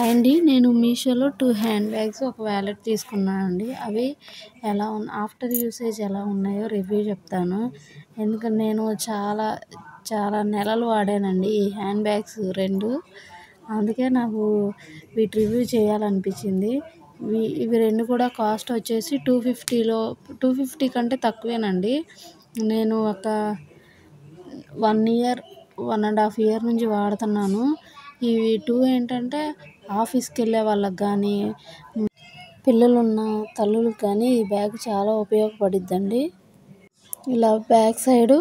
అండి నేను మీషోలో 2 హ్యాండ్ బ్యాగ్స్ ఒక వ్యాలెట్ తీసుకున్నానండి. అవి ఆఫ్టర్ యూసేజ్ ఎలా ఉన్నాయో రివ్యూ చెప్తాను. ఎందుకంటే నేను చాలా నెలలు వాడానండి ఈ హ్యాండ్ బ్యాగ్స్ 2. అందుకే నాకు వీటి రివ్యూ చేయాలనిపించింది. ఇవి 2 కూడా కాస్ట్ వచ్చేసి 250 కంటే తక్కువేనండి. నేను ఒక 1.5 ఇయర్ నుంచి వాడుతున్నాను. ఇవి 2 ఏంటంటే ఆఫీస్కి వెళ్ళే వాళ్ళకి కానీ, పిల్లలున్న తల్లులకు కానీ ఈ బ్యాగ్ చాలా ఉపయోగపడిద్దండి. ఇలా బ్యాక్ సైడ్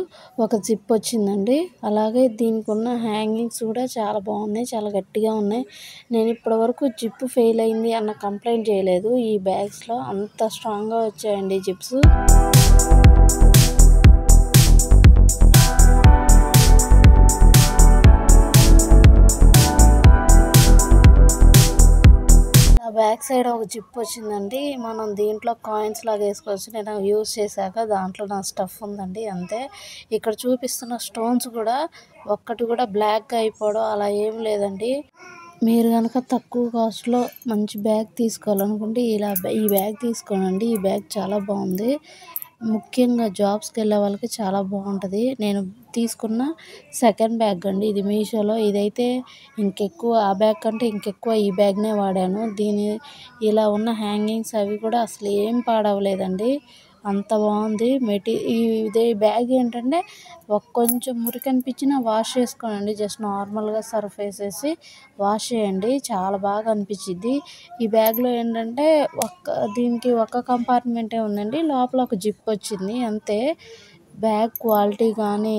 ఒక జిప్ వచ్చిందండి. అలాగే దీనికి ఉన్న హ్యాంగింగ్స్ కూడా చాలా బాగున్నాయి, చాలా గట్టిగా ఉన్నాయి. నేను ఇప్పటివరకు జిప్ ఫెయిల్ అయింది అన్న కంప్లైంట్ చేయలేదు. ఈ బ్యాగ్స్లో అంత స్ట్రాంగ్గా వచ్చాయండి జిప్స్. బ్యాక్ సైడ్ ఒక జిప్ వచ్చిందండి. మనం దీంట్లో కాయిన్స్ లాగా వేసుకోవచ్చు. నేను యూజ్ చేశాక దాంట్లో నా స్టఫ్ ఉందండి, అంతే. ఇక్కడ చూపిస్తున్న స్టోన్స్ కూడా ఒక్కటి కూడా బ్లాక్గా అయిపోవడం అలా ఏం లేదండి. మీరు కనుక తక్కువ కాస్ట్లో మంచి బ్యాగ్ తీసుకోవాలనుకుంటే ఈ బ్యాగ్ తీసుకోనండి. ఈ బ్యాగ్ చాలా బాగుంది. ముఖ్యంగా జాబ్స్కి వెళ్ళే వాళ్ళకి చాలా బాగుంటుంది. నేను తీసుకున్న సెకండ్ బ్యాగ్ అండి ఇది మీషోలో. ఇదైతే ఇంకెక్కువ ఆ బ్యాగ్ కంటే ఇంకెక్కువ ఈ బ్యాగ్నే వాడాను. ఇలా ఉన్న హ్యాంగింగ్స్ అవి కూడా అసలు ఏం పాడవలేదండి, అంత బాగుంది. ఇదే బ్యాగ్ ఏంటంటే కొంచెం మురికి అనిపించినా వాష్ చేసుకోనండి. జస్ట్ నార్మల్గా సర్ఫ్ వేసేసి వాష్ చేయండి, చాలా బాగా అనిపించిద్ది. ఈ బ్యాగ్లో ఏంటంటే దీనికి ఒక కంపార్ట్మెంటే ఉందండి, లోపల ఒక జిప్ వచ్చింది, అంతే. బ్యాగ్ క్వాలిటీ కానీ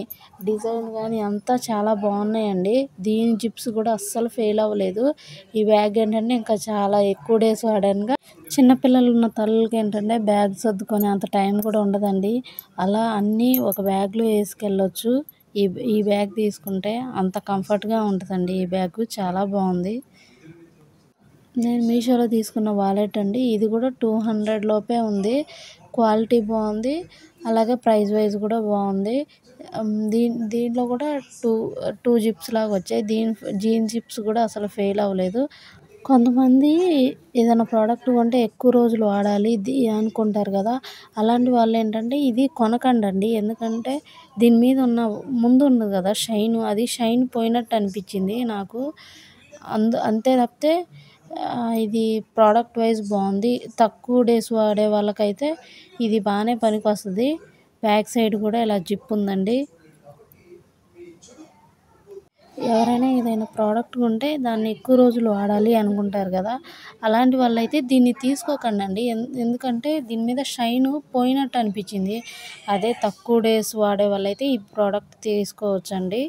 డిజైన్ కానీ అంతా చాలా బాగున్నాయండి. దీని జిప్స్ కూడా అస్సలు ఫెయిల్ అవ్వలేదు. ఈ బ్యాగ్ ఏంటంటే ఇంకా చాలా ఎక్కువ డేస్ వాడానుగా. చిన్నపిల్లలు ఉన్న తల్లులకి ఏంటంటే బ్యాగ్ సర్దుకొని అంత టైం కూడా ఉండదండి. అలా అన్నీ ఒక బ్యాగ్లో వేసుకెళ్ళొచ్చు. ఈ బ్యాగ్ తీసుకుంటే అంత కంఫర్ట్గా ఉంటుందండి. ఈ బ్యాగ్ చాలా బాగుంది. నేను మీషోలో తీసుకున్న వాలెట్ అండి. ఇది కూడా 200 లోపే ఉంది. క్వాలిటీ బాగుంది, అలాగే ప్రైస్ వైజ్ కూడా బాగుంది. దీంట్లో కూడా టూ జిప్స్ లాగా వచ్చాయి. జీన్ జిప్స్ కూడా అసలు ఫెయిల్ అవ్వలేదు. కొంతమంది ఏదైనా ప్రోడక్ట్ కొంటే ఎక్కువ రోజులు వాడాలి అనుకుంటారు కదా, అలాంటి వాళ్ళు ఏంటంటే ఇది కొనకండి. ఎందుకంటే దీని మీద ముందు ఉంది కదా అది షైన్ పోయినట్టు అనిపించింది నాకు. అంతే తప్పితే ఇది ప్రోడక్ట్ వైజ్ బాగుంది. తక్కువ డేస్ వాడే వాళ్ళకైతే ఇది బాగానే పనికి వస్తుంది. బ్యాక్ సైడ్ కూడా ఇలా జిప్ ఉందండి. ఎవరైనా ఏదైనా ప్రోడక్ట్ కొంటే దాన్ని ఎక్కువ రోజులు వాడాలి అనుకుంటారు కదా, అలాంటి వాళ్ళైతే దీన్ని తీసుకోకండి. ఎందుకంటే దీని మీద షైన్ పోయినట్టు అనిపించింది. అదే తక్కువ డేస్ వాడే వాళ్ళైతే ఈ ప్రోడక్ట్ తీసుకోవచ్చండి.